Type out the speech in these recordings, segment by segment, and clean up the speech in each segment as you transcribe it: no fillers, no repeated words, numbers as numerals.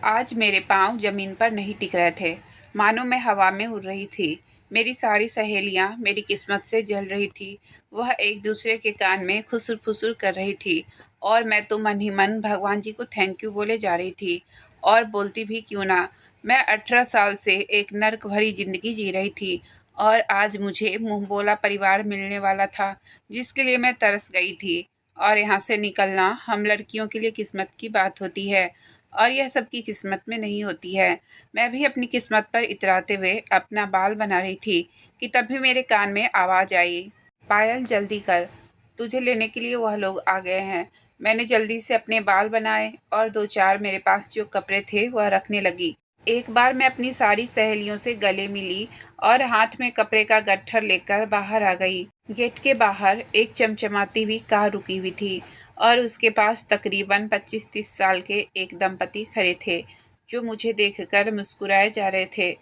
आज मेरे पाँव ज़मीन पर नहीं टिक रहे थे, मानो मैं हवा में उड़ रही थी। मेरी सारी सहेलियाँ मेरी किस्मत से जल रही थी। वह एक दूसरे के कान में खुसुर-फुसुर कर रही थी और मैं तो मन ही मन भगवान जी को थैंक यू बोले जा रही थी। और बोलती भी क्यों ना, मैं 18 साल से एक नर्क भरी ज़िंदगी जी रही थी और आज मुझे मुँह बोला परिवार मिलने वाला था, जिसके लिए मैं तरस गई थी। और यहाँ से निकलना हम लड़कियों के लिए किस्मत की बात होती है और यह सबकी किस्मत में नहीं होती है। मैं भी अपनी किस्मत पर इतराते हुए अपना बाल बना रही थी कि तभी मेरे कान में आवाज़ आई, पायल जल्दी कर, तुझे लेने के लिए वह लोग आ गए हैं। मैंने जल्दी से अपने बाल बनाए और दो चार मेरे पास जो कपड़े थे वह रखने लगी। एक बार मैं अपनी सारी सहेलियों से गले मिली और हाथ में कपड़े का गट्ठर लेकर बाहर आ गई। गेट के बाहर एक चमचमाती हुई कार रुकी हुई थी और उसके पास तकरीबन 25-30 साल के एक दंपति खड़े थे, जो मुझे देखकर मुस्कुराए जा रहे थे।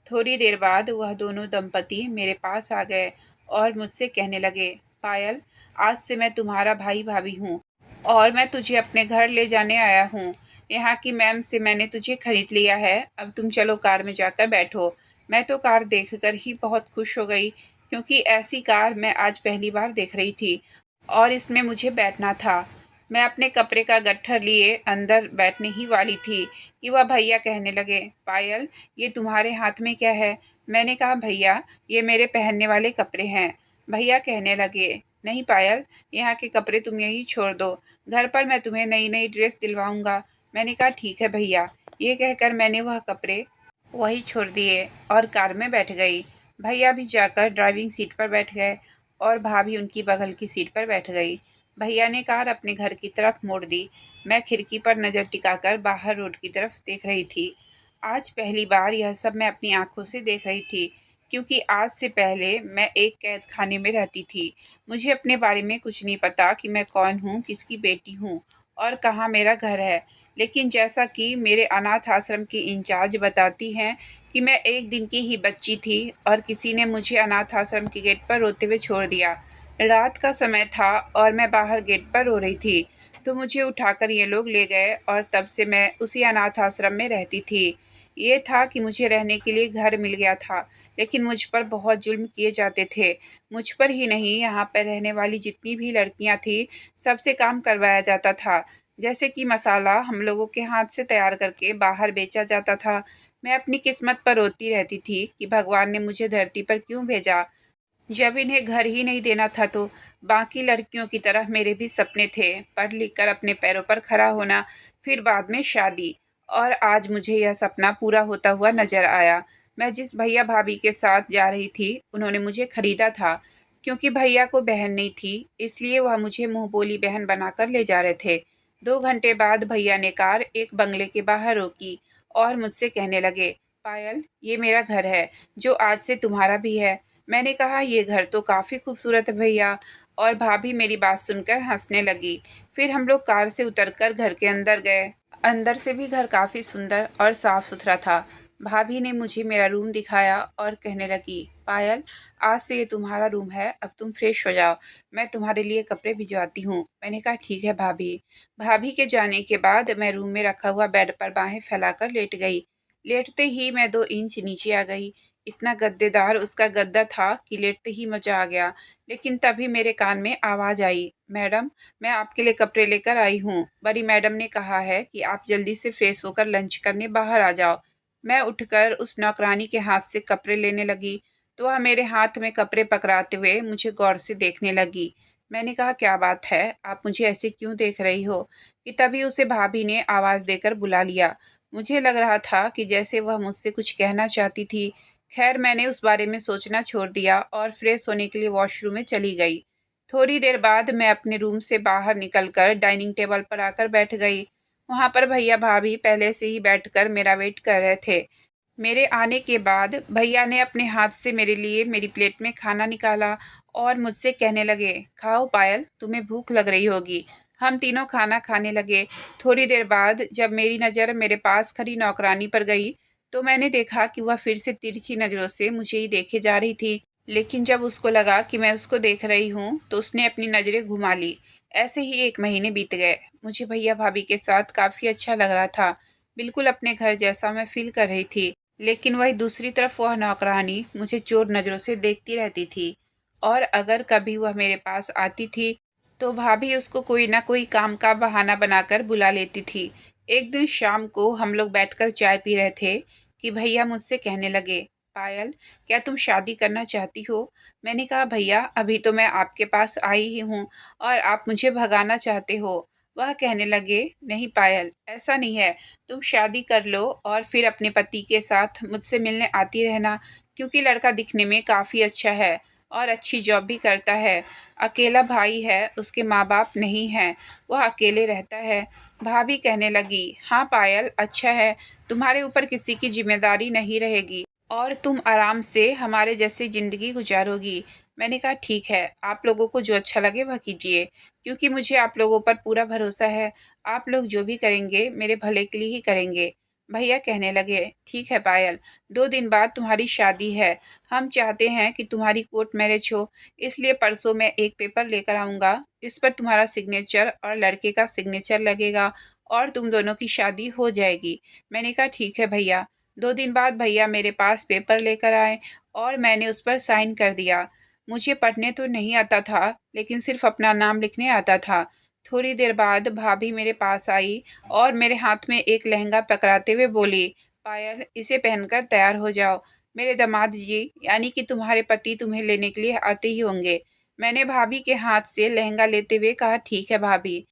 थोड़ी देर बाद वह दोनों दंपति मेरे पास आ गए और मुझसे कहने लगे, पायल, आज से मैं तुम्हारा भाई भाभी हूँ और मैं तुझे अपने घर ले जाने आया हूँ। यहाँ की मैम से मैंने तुझे खरीद लिया है, अब तुम चलो कार में जाकर बैठो। मैं तो कार देखकर ही बहुत खुश हो गई, क्योंकि ऐसी कार मैं आज पहली बार देख रही थी और इसमें मुझे बैठना था। मैं अपने कपड़े का गट्ठर लिए अंदर बैठने ही वाली थी कि वह भैया कहने लगे, पायल, ये तुम्हारे हाथ में क्या है? मैंने कहा, भैया, ये मेरे पहनने वाले कपड़े हैं। भैया कहने लगे, नहीं पायल, यहाँ के कपड़े तुम यहीं छोड़ दो, घर पर मैं तुम्हें नई नई ड्रेस दिलवाऊंगा। मैंने कहा, ठीक है भैया। ये कहकर मैंने वह कपड़े वहीं छोड़ दिए और कार में बैठ गई। भैया भी जाकर ड्राइविंग सीट पर बैठ गए और भाभी उनकी बगल की सीट पर बैठ गई। भैया ने कार अपने घर की तरफ मोड़ दी। मैं खिड़की पर नज़र टिकाकर बाहर रोड की तरफ देख रही थी। आज पहली बार यह सब मैं अपनी आंखों से देख रही थी, क्योंकि आज से पहले मैं एक कैद खाने में रहती थी। मुझे अपने बारे में कुछ नहीं पता कि मैं कौन हूँ, किसकी बेटी हूँ और कहाँ मेरा घर है। लेकिन जैसा कि मेरे अनाथ आश्रम की इंचार्ज बताती हैं कि मैं एक दिन की ही बच्ची थी और किसी ने मुझे अनाथ आश्रम के गेट पर रोते हुए छोड़ दिया। रात का समय था और मैं बाहर गेट पर रो रही थी, तो मुझे उठाकर ये लोग ले गए और तब से मैं उसी अनाथ आश्रम में रहती थी। ये था कि मुझे रहने के लिए घर मिल गया था, लेकिन मुझ पर बहुत जुल्म किए जाते थे। मुझ पर ही नहीं, यहाँ पर रहने वाली जितनी भी लड़कियाँ थीं, सबसे काम करवाया जाता था। जैसे कि मसाला हम लोगों के हाथ से तैयार करके बाहर बेचा जाता था। मैं अपनी किस्मत पर रोती रहती थी कि भगवान ने मुझे धरती पर क्यों भेजा, जब इन्हें घर ही नहीं देना था। तो बाकी लड़कियों की तरह मेरे भी सपने थे, पढ़ लिख कर अपने पैरों पर खड़ा होना, फिर बाद में शादी। और आज मुझे यह सपना पूरा होता हुआ नजर आया। मैं जिस भैया भाभी के साथ जा रही थी, उन्होंने मुझे खरीदा था। क्योंकि भैया को बहन नहीं थी, इसलिए वह मुझे मुंह बोली बहन बनाकर ले जा रहे थे। 2 घंटे बाद भैया ने कार एक बंगले के बाहर रोकी और मुझसे कहने लगे, पायल, ये मेरा घर है, जो आज से तुम्हारा भी है। मैंने कहा, ये घर तो काफ़ी खूबसूरत है भैया। और भाभी मेरी बात सुनकर हंसने लगी। फिर हम लोग कार से उतरकर घर के अंदर गए। अंदर से भी घर काफ़ी सुंदर और साफ सुथरा था। भाभी ने मुझे मेरा रूम दिखाया और कहने लगी, पायल, आज से ये तुम्हारा रूम है, अब तुम फ्रेश हो जाओ, मैं तुम्हारे लिए कपड़े भिजवाती हूँ। मैंने कहा, ठीक है भाभी। भाभी के जाने के बाद मैं रूम में रखा हुआ बेड पर बाहें फैलाकर लेट गई। लेटते ही मैं 2 इंच नीचे आ गई। इतना गद्देदार उसका गद्दा था कि लेटते ही मजा आ गया। लेकिन तभी मेरे कान में आवाज़ आई, मैडम, मैं आपके लिए कपड़े लेकर आई हूँ। बड़ी मैडम ने कहा है कि आप जल्दी से फ्रेश होकर लंच करने बाहर आ जाओ। मैं उठकर उस नौकरानी के हाथ से कपड़े लेने लगी, तो वह मेरे हाथ में कपड़े पकड़ाते हुए मुझे गौर से देखने लगी। मैंने कहा, क्या बात है, आप मुझे ऐसे क्यों देख रही हो? कि तभी उसे भाभी ने आवाज़ देकर बुला लिया। मुझे लग रहा था कि जैसे वह मुझसे कुछ कहना चाहती थी। खैर, मैंने उस बारे में सोचना छोड़ दिया और फ्रेश होने के लिए वॉशरूम में चली गई। थोड़ी देर बाद मैं अपने रूम से बाहर निकलकर डाइनिंग टेबल पर आकर बैठ गई। वहाँ पर भैया भाभी पहले से ही बैठकर मेरा वेट कर रहे थे। मेरे आने के बाद भैया ने अपने हाथ से मेरे लिए मेरी प्लेट में खाना निकाला और मुझसे कहने लगे, खाओ पायल, तुम्हें भूख लग रही होगी। हम तीनों खाना खाने लगे। थोड़ी देर बाद जब मेरी नज़र मेरे पास खड़ी नौकरानी पर गई, तो मैंने देखा कि वह फिर से तिरछी नज़रों से मुझे ही देखे जा रही थी। लेकिन जब उसको लगा कि मैं उसको देख रही हूँ, तो उसने अपनी नज़रें घुमा ली। ऐसे ही 1 महीने बीत गए। मुझे भैया भाभी के साथ काफ़ी अच्छा लग रहा था। बिल्कुल अपने घर जैसा मैं फ़ील कर रही थी। लेकिन वहीं दूसरी तरफ वह नौकरानी मुझे चोर नज़रों से देखती रहती थी और अगर कभी वह मेरे पास आती थी, तो भाभी उसको कोई ना कोई काम का बहाना बनाकर बुला लेती थी। एक दिन शाम को हम लोग बैठकर चाय पी रहे थे कि भैया मुझसे कहने लगे, "पायल, क्या तुम शादी करना चाहती हो?" मैंने कहा, "भैया, अभी तो मैं आपके पास आई ही हूँ और आप मुझे भगाना चाहते हो।" वह कहने लगे, "नहीं पायल, ऐसा नहीं है। तुम शादी कर लो और फिर अपने पति के साथ मुझसे मिलने आती रहना, क्योंकि लड़का दिखने में काफ़ी अच्छा है और अच्छी जॉब भी करता है। अकेला भाई है, उसके माँ-बाप नहीं हैं, वह अकेले रहता है।" भाभी कहने लगी, "हाँ पायल, अच्छा है, तुम्हारे ऊपर किसी की ज़िम्मेदारी नहीं रहेगी और तुम आराम से हमारे जैसी ज़िंदगी गुज़ारोगी।" मैंने कहा, "ठीक है, आप लोगों को जो अच्छा लगे वह कीजिए, क्योंकि मुझे आप लोगों पर पूरा भरोसा है। आप लोग जो भी करेंगे मेरे भले के लिए ही करेंगे।" भैया कहने लगे, "ठीक है पायल, 2 दिन बाद तुम्हारी शादी है। हम चाहते हैं कि तुम्हारी कोर्ट मैरिज हो, इसलिए परसों मैं एक पेपर लेकर आऊँगा। इस पर तुम्हारा सिग्नेचर और लड़के का सिग्नेचर लगेगा और तुम दोनों की शादी हो जाएगी।" मैंने कहा, "ठीक है भैया।" 2 दिन बाद भैया मेरे पास पेपर लेकर आए और मैंने उस पर साइन कर दिया। मुझे पढ़ने तो नहीं आता था, लेकिन सिर्फ़ अपना नाम लिखने आता था। थोड़ी देर बाद भाभी मेरे पास आई और मेरे हाथ में एक लहंगा पकड़ाते हुए बोली, "पायल, इसे पहनकर तैयार हो जाओ। मेरे दामाद जी, यानी कि तुम्हारे पति तुम्हें लेने के लिए आते ही होंगे।" मैंने भाभी के हाथ से लहंगा लेते हुए कहा, "ठीक है भाभी।"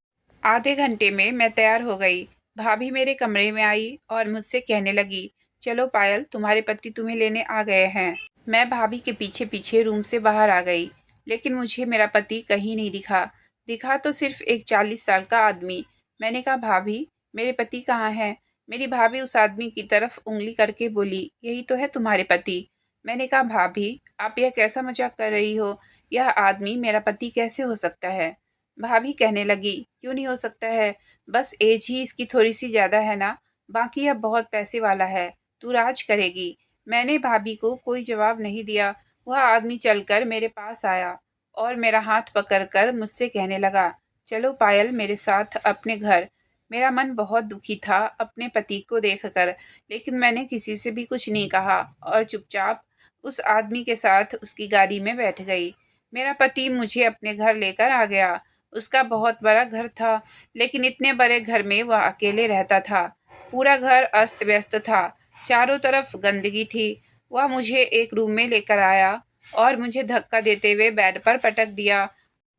आधे घंटे में मैं तैयार हो गई। भाभी मेरे कमरे में आई और मुझसे कहने लगी, "चलो पायल, तुम्हारे पति तुम्हें लेने आ गए हैं।" मैं भाभी के पीछे-पीछे रूम से बाहर आ गई, लेकिन मुझे मेरा पति कहीं नहीं दिखा। दिखा तो सिर्फ़ एक 40 साल का आदमी। मैंने कहा, "भाभी, मेरे पति कहाँ हैं?" मेरी भाभी उस आदमी की तरफ उँगली करके बोली, "यही तो है तुम्हारे पति।" मैंने कहा, "भाभी, आप यह कैसा मज़ाक कर रही हो? यह आदमी मेरा पति कैसे हो सकता है?" भाभी कहने लगी, "क्यों नहीं हो सकता है? बस ऐज ही इसकी थोड़ी-सी ज़्यादा है ना, बाकी यह बहुत पैसे वाला है, तू राज करेगी।" मैंने भाभी को कोई जवाब नहीं दिया। वह आदमी चलकर मेरे पास आया और मेरा हाथ पकड़कर मुझसे कहने लगा, "चलो पायल, मेरे साथ अपने घर।" मेरा मन बहुत दुखी था अपने पति को देखकर, लेकिन मैंने किसी से भी कुछ नहीं कहा और चुपचाप उस आदमी के साथ उसकी गाड़ी में बैठ गई। मेरा पति मुझे अपने घर लेकर आ गया। उसका बहुत बड़ा घर था, लेकिन इतने बड़े घर में वह अकेले रहता था। पूरा घर अस्त-व्यस्त था, चारों तरफ गंदगी थी। वह मुझे एक रूम में लेकर आया और मुझे धक्का देते हुए बेड पर पटक दिया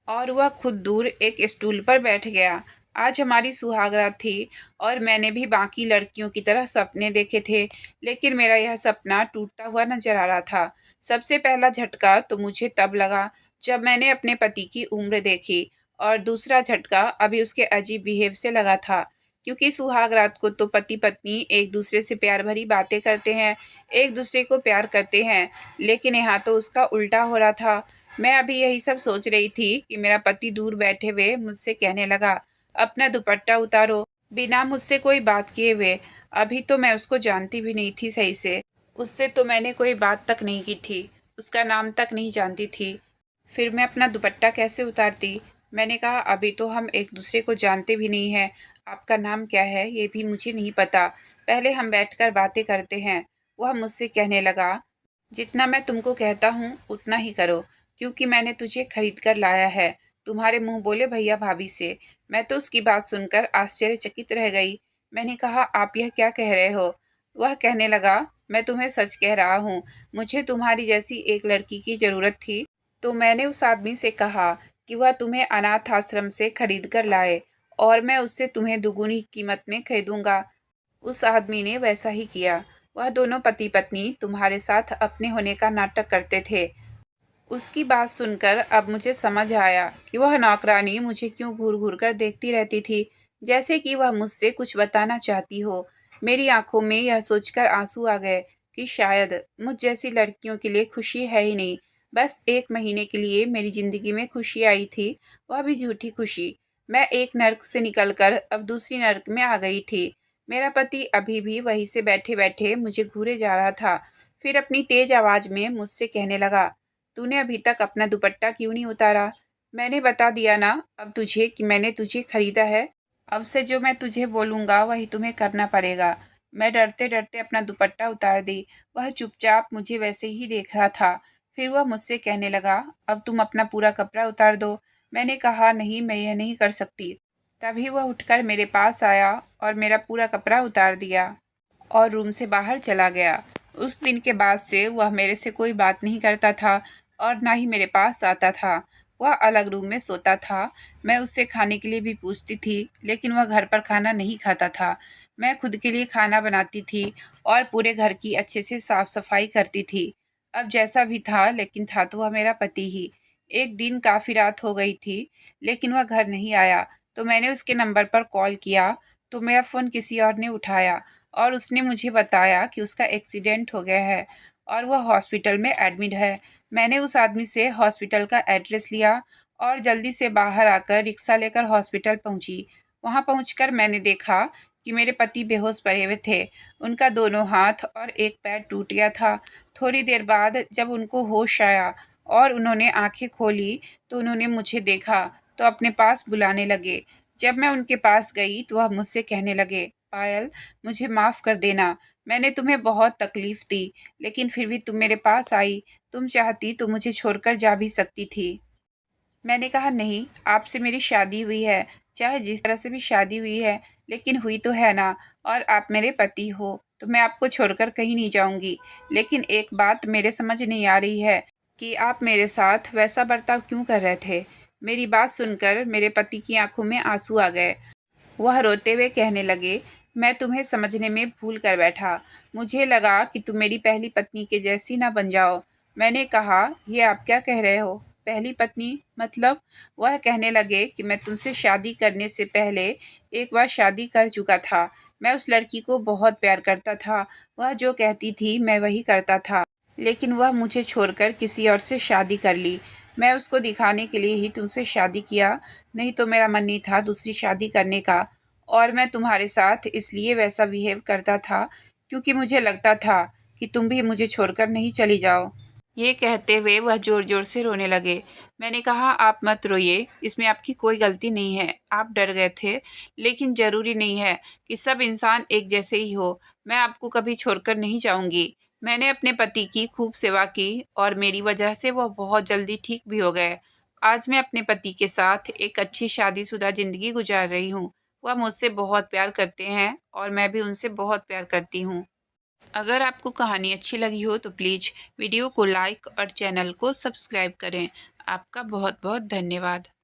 और वह खुद दूर एक स्टूल पर बैठ गया। आज हमारी सुहागरात थी और मैंने भी बाकी लड़कियों की तरह सपने देखे थे, लेकिन मेरा यह सपना टूटता हुआ नज़र आ रहा था। सबसे पहला झटका तो मुझे तब लगा जब मैंने अपने पति की उम्र देखी और दूसरा झटका अभी उसके अजीब बिहेव से लगा था, क्योंकि सुहागरात को तो पति-पत्नी एक-दूसरे से प्यार भरी बातें करते हैं, एक-दूसरे को प्यार करते हैं, लेकिन यहाँ तो उसका उल्टा हो रहा था। मैं अभी यही सब सोच रही थी कि मेरा पति दूर बैठे हुए मुझसे कहने लगा, "अपना दुपट्टा उतारो।" बिना मुझसे कोई बात किए हुए। अभी तो मैं उसको जानती भी नहीं थी सही से। उससे तो मैंने कोई बात तक नहीं की थी, उसका नाम तक नहीं जानती थी। फिर मैं अपना दुपट्टा कैसे उतारती? मैंने कहा, "अभी तो हम एक-दूसरे को जानते भी नहीं हैं। आपका नाम क्या है ये भी मुझे नहीं पता। पहले हम बैठकर बातें करते हैं।" वह मुझसे कहने लगा, "जितना मैं तुमको कहता हूँ उतना ही करो, क्योंकि मैंने तुझे खरीद कर लाया है।" तुम्हारे मुँह बोले भैया भाभी से। मैं तो उसकी बात सुनकर आश्चर्यचकित रह गई। मैंने कहा, "आप यह क्या कह रहे हो?" वह कहने लगा, "मैं तुम्हें सच कह रहा हूँ। मुझे तुम्हारी जैसी एक लड़की की ज़रूरत थी, तो मैंने उस आदमी से कहा कि वह तुम्हें अनाथ आश्रम से खरीद कर लाए और मैं उससे तुम्हें दुगुनी कीमत में खरीदूँगा। उस आदमी ने वैसा ही किया। वह दोनों पति-पत्नी तुम्हारे साथ अपने होने का नाटक करते थे।" उसकी बात सुनकर अब मुझे समझ आया कि वह नौकरानी मुझे क्यों घूर-घूर कर देखती रहती थी, जैसे कि वह मुझसे कुछ बताना चाहती हो। मेरी आँखों में यह सोचकर आँसू आ गए कि शायद मुझ जैसी लड़कियों के लिए खुशी है ही नहीं। बस 1 महीने के लिए मेरी ज़िंदगी में खुशी आई थी, वह भी झूठी खुशी। मैं एक नर्क से निकलकर अब दूसरी नर्क में आ गई थी। मेरा पति अभी भी वहीं से बैठे-बैठे मुझे घूरे जा रहा था। फिर अपनी तेज़ आवाज़ में मुझसे कहने लगा, "तूने अभी तक अपना दुपट्टा क्यों नहीं उतारा?" मैंने बता दिया ना अब तुझे कि मैंने तुझे खरीदा है। अब से जो मैं तुझे बोलूँगा वही तुम्हें करना पड़ेगा। मैं डरते डरते अपना दुपट्टा उतार दी। वह चुपचाप मुझे वैसे ही देख रहा था। फिर वह मुझसे कहने लगा, अब तुम अपना पूरा कपड़ा उतार दो। मैंने कहा, नहीं, मैं यह नहीं कर सकती। तभी वह उठकर मेरे पास आया और मेरा पूरा कपड़ा उतार दिया और रूम से बाहर चला गया। उस दिन के बाद से वह मेरे से कोई बात नहीं करता था और ना ही मेरे पास आता था। वह अलग रूम में सोता था। मैं उससे खाने के लिए भी पूछती थी, लेकिन वह घर पर खाना नहीं खाता था। मैं खुद के लिए खाना बनाती थी और पूरे घर की अच्छे से साफ सफाई करती थी। अब जैसा भी था, लेकिन था तो वह मेरा पति ही। एक दिन काफ़ी रात हो गई थी, लेकिन वह घर नहीं आया। तो मैंने उसके नंबर पर कॉल किया, तो मेरा फ़ोन किसी और ने उठाया और उसने मुझे बताया कि उसका एक्सीडेंट हो गया है और वह हॉस्पिटल में एडमिट है। मैंने उस आदमी से हॉस्पिटल का एड्रेस लिया और जल्दी से बाहर आकर रिक्शा लेकर हॉस्पिटल पहुंची। वहां पहुंचकर मैंने देखा कि मेरे पति बेहोश पड़े हुए थे। उनका दोनों हाथ और एक पैर टूट गया था। थोड़ी देर बाद जब उनको होश आया और उन्होंने आंखें खोली, तो उन्होंने मुझे देखा तो अपने पास बुलाने लगे। जब मैं उनके पास गई तो वह मुझसे कहने लगे, पायल, मुझे माफ़ कर देना। मैंने तुम्हें बहुत तकलीफ़ दी, लेकिन फिर भी तुम मेरे पास आई। तुम चाहती तो मुझे छोड़कर जा भी सकती थी। मैंने कहा, नहीं, आपसे मेरी शादी हुई है, चाहे जिस तरह से भी शादी हुई है, लेकिन हुई तो है ना, और आप मेरे पति हो, तो मैं आपको छोड़कर कहीं नहीं जाऊंगी। लेकिन एक बात मेरे समझ नहीं आ रही है कि आप मेरे साथ वैसा बर्ताव क्यों कर रहे थे। मेरी बात सुनकर मेरे पति की आंखों में आंसू आ गए। वह रोते हुए कहने लगे, मैं तुम्हें समझने में भूल कर बैठा। मुझे लगा कि तुम मेरी पहली पत्नी के जैसी ना बन जाओ। मैंने कहा, ये आप क्या कह रहे हो? पहली पत्नी मतलब? वह कहने लगे कि मैं तुमसे शादी करने से पहले एक बार शादी कर चुका था। मैं उस लड़की को बहुत प्यार करता था। वह जो कहती थी मैं वही करता था। लेकिन वह मुझे छोड़कर किसी और से शादी कर ली। मैं उसको दिखाने के लिए ही तुमसे शादी किया, नहीं तो मेरा मन नहीं था दूसरी शादी करने का। और मैं तुम्हारे साथ इसलिए वैसा बिहेव करता था क्योंकि मुझे लगता था कि तुम भी मुझे छोड़कर नहीं चली जाओ। ये कहते हुए वह जोर जोर से रोने लगे। मैंने कहा, आप मत रोइए, इसमें आपकी कोई गलती नहीं है। आप डर गए थे, लेकिन ज़रूरी नहीं है कि सब इंसान एक जैसे ही हो। मैं आपको कभी छोड़कर नहीं जाऊंगी। मैंने अपने पति की खूब सेवा की और मेरी वजह से वह बहुत जल्दी ठीक भी हो गए। आज मैं अपने पति के साथ एक अच्छी शादीशुदा ज़िंदगी गुजार रही हूँ। वह मुझसे बहुत प्यार करते हैं और मैं भी उनसे बहुत प्यार करती हूँ। अगर आपको कहानी अच्छी लगी हो तो प्लीज़ वीडियो को लाइक और चैनल को सब्सक्राइब करें। आपका बहुत बहुत धन्यवाद।